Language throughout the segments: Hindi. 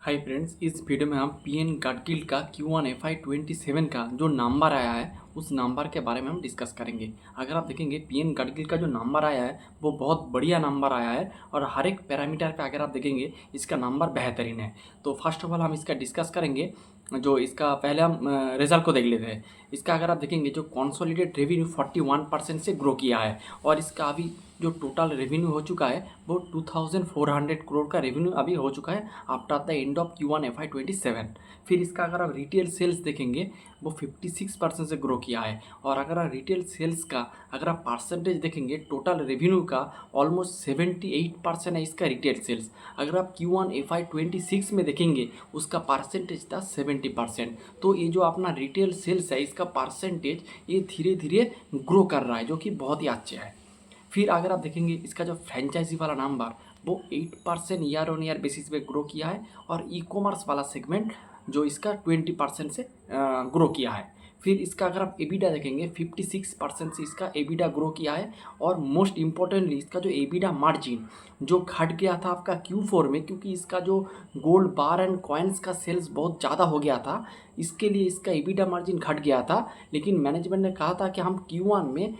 हाय फ्रेंड्स, इस वीडियो में हम पीएन गडगिल का Q1FI27 का जो नंबर आया है उस नंबर के बारे में हम डिस्कस करेंगे। अगर आप देखेंगे पीएन गडगिल का जो नंबर आया है वो बहुत बढ़िया नंबर आया है और हर एक पैरामीटर पे अगर आप देखेंगे इसका नंबर बेहतरीन है। तो फर्स्ट ऑफ ऑल हम इसका डिस्कस करेंगे। जो इसका पहले हम रिजल्ट को देख लेते हैं। इसका अगर आप देखेंगे जो कॉन्सोलिडेट रेवेन्यू 41% से ग्रो किया है और इसका अभी जो टोटल रेवेन्यू हो चुका है वो 2400 करोड़ का रेवेन्यू अभी हो चुका है after the end of Q1FI27। फिर इसका अगर आप रिटेल सेल्स देखेंगे वो 56% से ग्रो किया है और अगर आप रिटेल सेल्स का अगर आप परसेंटेज देखेंगे टोटल रेवेन्यू का ऑलमोस्ट 78% है इसका रिटेल सेल्स। अगर आप Q1FI26 में देखेंगे उसका परसेंटेज था 70%। तो ये जो अपना रिटेल सेल्स है इसका परसेंटेज ये धीरे धीरे ग्रो कर रहा है जो कि बहुत ही अच्छा है। फिर अगर आप देखेंगे इसका जो फ्रेंचाइजी वाला नंबर वो 8% ईयर ऑन ईयर बेसिस पे ग्रो किया है और ई कॉमर्स वाला सेगमेंट जो इसका 20% से ग्रो किया है। फिर इसका अगर आप एबिडा देखेंगे 56% से इसका एबिडा ग्रो किया है और मोस्ट इम्पॉर्टेंटली इसका जो एबिडा मार्जिन जो घट गया था आपका Q4 में, क्योंकि इसका जो गोल्ड बार एंड कॉइन्स का सेल्स बहुत ज़्यादा हो गया था इसके लिए इसका एबिडा मार्जिन घट गया था। लेकिन मैनेजमेंट ने कहा था कि हम Q1 में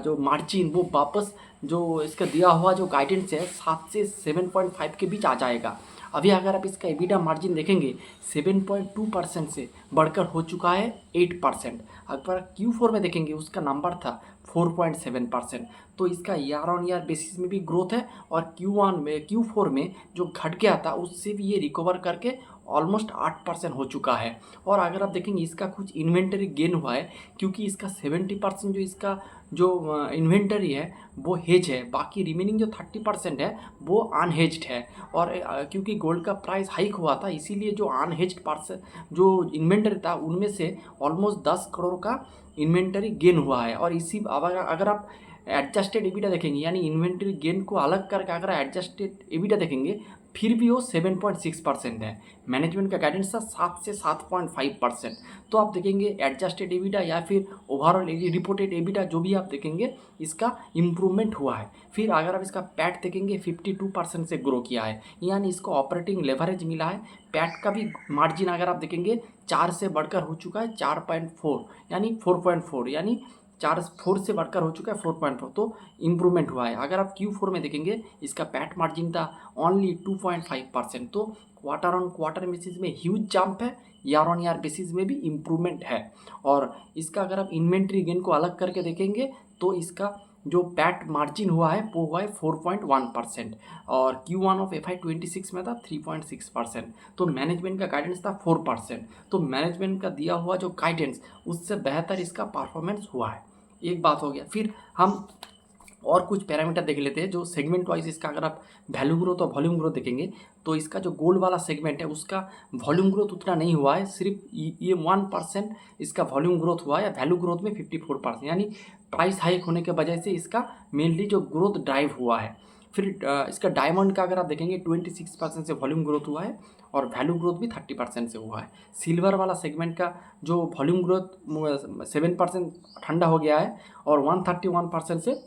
जो मार्जिन वो वापस जो इसका दिया हुआ जो गाइडेंस है 7 से 7.5 के बीच आ जाएगा। अभी अगर आप इसका एबिडा मार्जिन देखेंगे 7.2% से बढ़कर हो चुका है 8%। अगर Q4 में देखेंगे उसका नंबर था 4.7%। तो इसका ईयर ऑन ईयर बेसिस में भी ग्रोथ है और Q1 में Q4 में जो घट गया था उससे भी ये रिकवर करके ऑलमोस्ट 8% हो चुका है। और अगर आप देखेंगे इसका कुछ इन्वेंटरी गेन हुआ है क्योंकि इसका 70% जो इसका जो इन्वेंटरी है वो हेज है, बाकी रिमेनिंग जो 30% है वो अनहेज्ड है। और क्योंकि गोल्ड का प्राइस हाइक हुआ था इसीलिए जो अनहेज्ड पार्ट जो इन्वेंटरी था उनमें से ऑलमोस्ट 10 करोड़ का इन्वेंटरी गेन हुआ है। और इसी अगर आप एडजस्टेड एबिटा देखेंगे यानी इन्वेंटरी गेन को अलग करके अगर एडजस्टेड एबिटा देखेंगे फिर भी वो 7.6% है। मैनेजमेंट का गाइडेंस था 7 से 7.5%। तो आप देखेंगे एडजस्टेड एबिटा या फिर ओवरऑल रिपोर्टेड एबिटा जो भी आप देखेंगे इसका इम्प्रूवमेंट हुआ है। फिर अगर आप इसका पैट देखेंगे 52% से ग्रो किया है यानी इसको ऑपरेटिंग लेवरेज मिला है। पैट का भी मार्जिन अगर आप देखेंगे 4 से बढ़कर हो चुका है 4.4 यानी 4.4 यानी 4 से बढ़कर हो चुका है 4.4। तो इम्प्रूवमेंट हुआ है। अगर आप Q4 में देखेंगे इसका पैट मार्जिन था ओनली 2.5%। तो क्वार्टर ऑन क्वार्टर बेसिस में ह्यूज जंप है, ईयर ऑन ईयर बेसिस में भी इम्प्रूवमेंट है। और इसका अगर आप इन्वेंट्री गेन को अलग करके देखेंगे तो इसका जो पैट मार्जिन हुआ है वो हुआ है 4.1% और Q1 ऑफ FI26 में था 3.6%। तो मैनेजमेंट का गाइडेंस था 4%। तो मैनेजमेंट का दिया हुआ जो गाइडेंस उससे बेहतर इसका परफॉर्मेंस हुआ है। एक बात हो गया। फिर हम और कुछ पैरामीटर देख लेते हैं जो सेगमेंट वाइज इसका अगर आप वैल्यू ग्रोथ और वॉल्यूम ग्रोथ देखेंगे तो इसका जो गोल्ड वाला सेगमेंट है उसका वॉल्यूम ग्रोथ उतना नहीं हुआ है, सिर्फ ये 1% इसका वॉल्यूम ग्रोथ हुआ है। वैल्यू ग्रोथ में 54% यानी प्राइस हाइक होने के वजह से इसका मेनली जो ग्रोथ ड्राइव हुआ है। फिर इसका डायमंड का अगर आप देखेंगे 26% से वॉल्यूम ग्रोथ हुआ है और वैल्यू ग्रोथ भी 30% से हुआ है। सिल्वर वाला सेगमेंट का जो वॉल्यूम ग्रोथ 7% ठंडा हो गया है और 131% से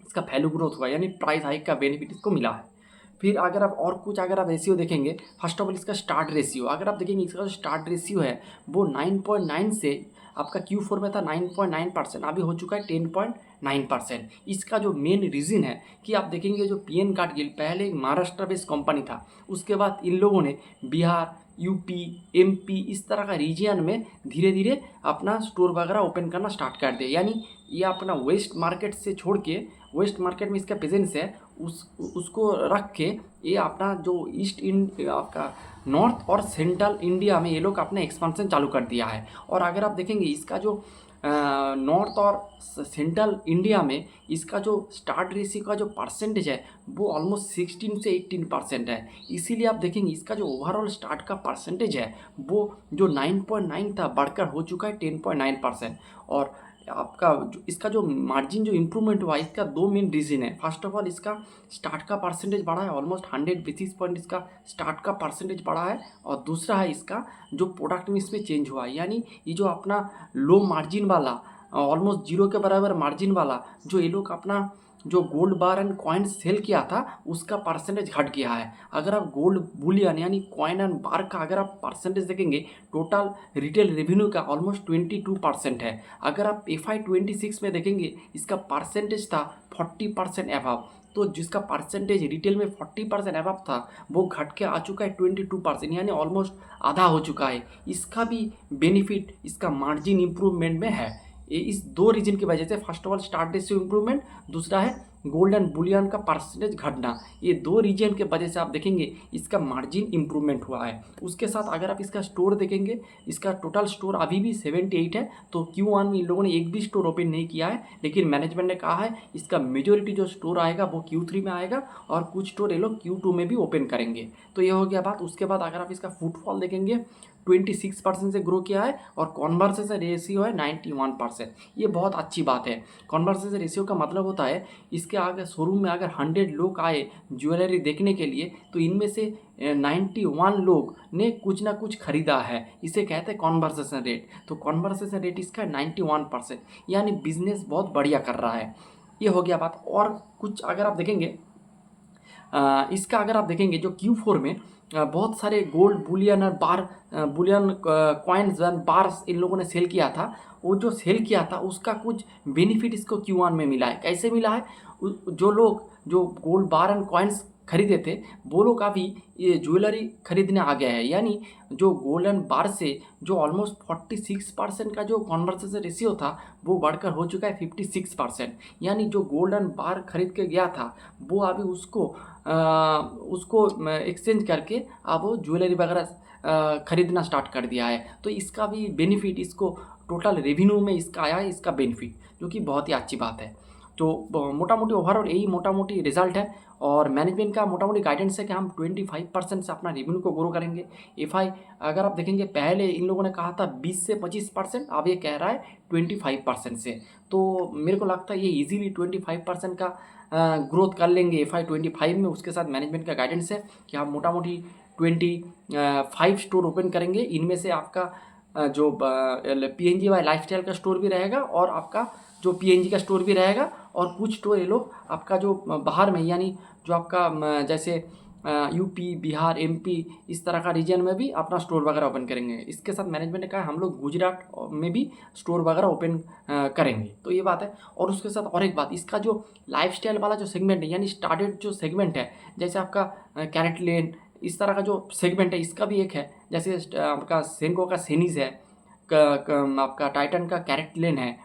इसका वैल्यू ग्रोथ हुआ यानी प्राइस हाइक का बेनिफिट इसको मिला है। फिर अगर आप और कुछ अगर आप रेशियो देखेंगे, फर्स्ट ऑफ ऑल इसका स्टार्ट रेशियो अगर आप देखेंगे इसका जो स्टार्ट रेशियो है वो 9.9 से आपका Q4 में था 9.9%, अभी हो चुका है 10.9%। इसका जो मेन रीज़न है कि आप देखेंगे जो पीएन गडगिल पहले महाराष्ट्र बेस्ड कंपनी था, उसके बाद इन लोगों ने बिहार, यूपी, एमपी इस तरह का रीजन में धीरे धीरे अपना स्टोर वगैरह ओपन करना स्टार्ट कर दिया। यानी ये अपना वेस्ट मार्केट से छोड़ के, वेस्ट मार्केट में इसका प्रेजेंस है उसको रख के ये अपना जो ईस्ट इन आपका नॉर्थ और सेंट्रल इंडिया में ये लोग अपने एक्सपांसन चालू कर दिया है। और अगर आप देखेंगे इसका जो नॉर्थ और सेंट्रल इंडिया में इसका जो स्टार्ट रेशियो का जो परसेंटेज है वो ऑलमोस्ट 16 से 18% है। इसीलिए आप देखेंगे इसका जो ओवरऑल स्टार्ट का परसेंटेज है वो जो 9.9 था बढ़कर हो चुका है 10.9%। और आपका इसका जो मार्जिन जो इम्प्रूवमेंट हुआ इसका दो मेन रीज़न है। फर्स्ट ऑफ ऑल इसका स्टार्ट का परसेंटेज बढ़ा है, ऑलमोस्ट 100 बेसिस पॉइंट इसका स्टार्ट का परसेंटेज बढ़ा है। और दूसरा है इसका जो प्रोडक्ट मिक्स में चेंज हुआ है यानी ये जो अपना लो मार्जिन वाला ऑलमोस्ट जीरो के बराबर मार्जिन वाला जो ये लोग अपना जो gold bar and coin sale किया था उसका परसेंटेज घट गया है। अगर आप गोल्ड बुलियन यानी कॉइन एंड बार का अगर आप परसेंटेज देखेंगे टोटल रिटेल रेवेन्यू का ऑलमोस्ट 22% है। अगर आप FY26 में देखेंगे इसका परसेंटेज था 40% अबव, तो जिसका परसेंटेज रिटेल में 40% अबव था वो घट के आ चुका है 22%, यानी ऑलमोस्ट आधा हो चुका है। इसका भी बेनिफिट इसका मार्जिन इंप्रूवमेंट में है। ये इस दो रीजन की वजह से, first of all start ratio improvement, दूसरा है गोल्ड एंड बुलियन का परसेंटेज घटना, ये दो रीजन के वजह से आप देखेंगे इसका मार्जिन इंप्रूवमेंट हुआ है। उसके साथ अगर आप इसका स्टोर देखेंगे, इसका टोटल स्टोर अभी भी 78 है। तो Q1 में इन लोगों ने एक भी स्टोर ओपन नहीं किया है, लेकिन मैनेजमेंट ने कहा है इसका मेजोरिटी जो स्टोर आएगा वो Q3 में आएगा और कुछ स्टोर ये लोग Q2 में भी ओपन करेंगे। तो ये हो गया बात। उसके बाद अगर आप इसका फुटफॉल देखेंगे 26% से ग्रो किया है और कॉन्वर्सेशन रेशियो है 91%। ये बहुत अच्छी बात है। कॉन्वर्सेशन रेशियो का मतलब होता है इसके आगे शोरूम में अगर 100 लोग आए ज्वेलरी देखने के लिए तो इनमें से 91 लोग ने कुछ ना कुछ खरीदा है, इसे कहते हैं कॉन्वर्सेशन रेट। तो कॉन्वर्सेशन रेट इसका 91%, यानी बिजनेस बहुत बढ़िया कर रहा है। ये हो गया बात। और कुछ अगर आप देखेंगे इसका अगर आप देखेंगे जो Q4 में बहुत सारे गोल्ड बुलियन और bar bullion coins and bars इन लोगों ने सेल किया था। वो जो सेल किया था उसका कुछ बेनिफिट इसको Q1 में मिला है। कैसे मिला है? जो लोग जो गोल्ड बार एंड कॉइन्स खरीदे थे वो लोग अभी ये ज्वेलरी खरीदने आ गए हैं, यानी जो गोल्ड एंड बार से जो ऑलमोस्ट 46% का जो कॉन्वर्सेशन रेशियो था वो बढ़कर हो चुका है 56%। यानी जो गोल्ड एंड बार खरीद के गया था वो अभी उसको एक्सचेंज करके अब वो ज्वेलरी वगैरह खरीदना स्टार्ट कर दिया है। तो इसका भी बेनिफिट इसको टोटल रेवेन्यू में इसका आया है, इसका बेनिफिट, जो कि बहुत ही अच्छी बात है। तो मोटा मोटी ओवरऑल यही मोटा मोटी रिजल्ट है। और मैनेजमेंट का मोटा मोटी गाइडेंस है कि हम 25% से अपना रेवेन्यू को ग्रो करेंगे। FI अगर आप देखेंगे पहले इन लोगों ने कहा था 20 से 25%, अब ये कह रहा है 25% से। तो मेरे को लगता है ये इजीली 25% का ग्रोथ कर लेंगे FY25 में। उसके साथ मैनेजमेंट का गाइडेंस है कि हम मोटा मोटी 25 स्टोर ओपन करेंगे। इनमें से आपका जो PNGY लाइफस्टाइल का स्टोर भी रहेगा और आपका जो PNG का स्टोर भी रहेगा, और कुछ स्टोर ये लोग आपका जो बाहर में यानी जो आपका जैसे UP, बिहार, MP इस तरह का रीजन में भी अपना स्टोर वगैरह ओपन करेंगे। इसके साथ मैनेजमेंट ने कहा हम लोग गुजरात में भी स्टोर वगैरह ओपन करेंगे। तो ये बात है। और उसके साथ और एक बात, इसका जो लाइफस्टाइल वाला जो सेगमेंट है यानी स्टार्टेड जो सेगमेंट है, जैसे आपका कैरेट लेन इस तरह का जो सेगमेंट है इसका भी एक है। जैसे आपका सेंको का सेनीज है, आपका टाइटन का कैरेट लेन है।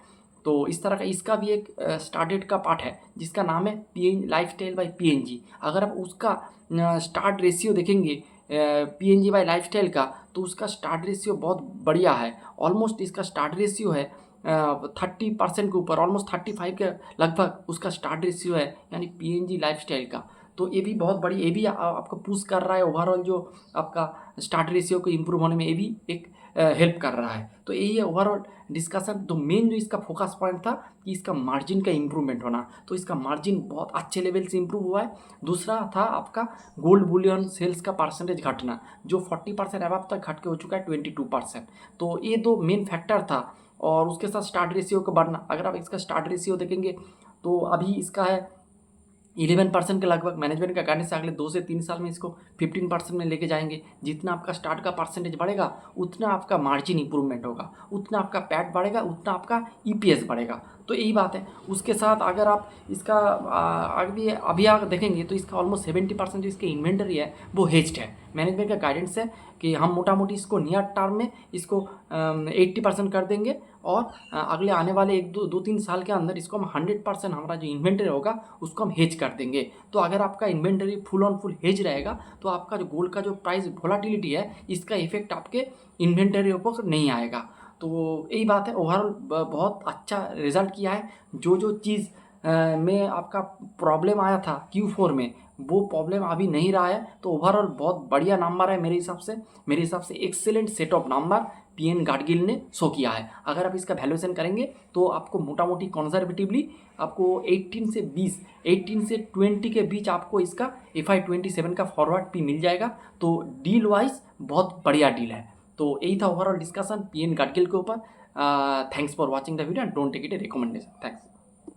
तो इस तरह का इसका भी एक स्टार्टेड का पार्ट है जिसका नाम है लाइफस्टाइल बाय PNG। अगर आप उसका स्टार्ट रेशियो देखेंगे PNG बाय लाइफस्टाइल का, तो उसका स्टार्ट रेशियो बहुत बढ़िया है। ऑलमोस्ट इसका स्टार्ट रेशियो है 30% के ऊपर, ऑलमोस्ट 35 के लगभग उसका स्टार्ट रेशियो है, यानी PNG लाइफस्टाइल का। तो ये भी बहुत बड़ी, ये भी आपको पुश कर रहा है ओवरऑल जो आपका स्टार्ट रेशियो को इम्प्रूव होने में, ये भी एक हेल्प कर रहा है। तो यही है ओवरऑल डिस्कशन। तो मेन जो इसका फोकस पॉइंट था कि इसका मार्जिन का इम्प्रूवमेंट होना, तो इसका मार्जिन बहुत अच्छे लेवल से इम्प्रूव हुआ है। दूसरा था आपका गोल्ड बुलियन सेल्स का परसेंटेज घटना, जो 40% अबव तक घट के हो चुका है 22%। तो ये दो मेन फैक्टर था। और उसके साथ स्टार्ट रेशियो का बढ़ना, अगर आप इसका स्टार्ट रेशियो देखेंगे तो अभी इसका है 11% के लगभग। मैनेजमेंट का गाइडेंस से अगले 2 से 3 साल में इसको 15% में लेके जाएंगे। जितना आपका स्टार्ट का परसेंटेज बढ़ेगा उतना आपका मार्जिन इंप्रूवमेंट होगा, उतना आपका पैट बढ़ेगा, उतना आपका EPS बढ़ेगा। तो यही बात है। उसके साथ अगर आप इसका अभी आगे देखेंगे तो इसका ऑलमोस्ट 70% जो इसकी इन्वेंटरी है वो हेज्ड है। मैनेजमेंट का गाइडेंस है कि हम मोटा मोटी इसको नियर टर्म में इसको 80% कर देंगे और अगले आने वाले 1-2-3 साल के अंदर इसको हम 100% हमारा जो इन्वेंटरी होगा उसको हम हेज कर देंगे। तो अगर आपका inventory full on full hedge रहेगा तो आपका जो गोल्ड का जो प्राइस वोलाटिलिटी है इसका इफेक्ट आपके इन्वेंटरी ऊपर नहीं आएगा। तो यही बात है। ओवरऑल बहुत अच्छा रिजल्ट किया है। जो चीज़ में आपका प्रॉब्लम आया था Q4 में वो प्रॉब्लम अभी नहीं रहा है। तो ओवरऑल बहुत बढ़िया नंबर है मेरे हिसाब से excellent set of number PN Gadgil ने शो किया है। अगर आप इसका वैल्यूएशन करेंगे तो आपको मोटा मोटी कंजर्वेटिवली आपको 18 से 20 के बीच आपको इसका FY27 का फॉरवर्ड भी मिल जाएगा। तो डील वाइज बहुत बढ़िया डील है। तो यही था ओवरऑल डिस्कशन PN गाडगिल के ऊपर। Thanks for watching the video and don't take it a recommendation. Thanks.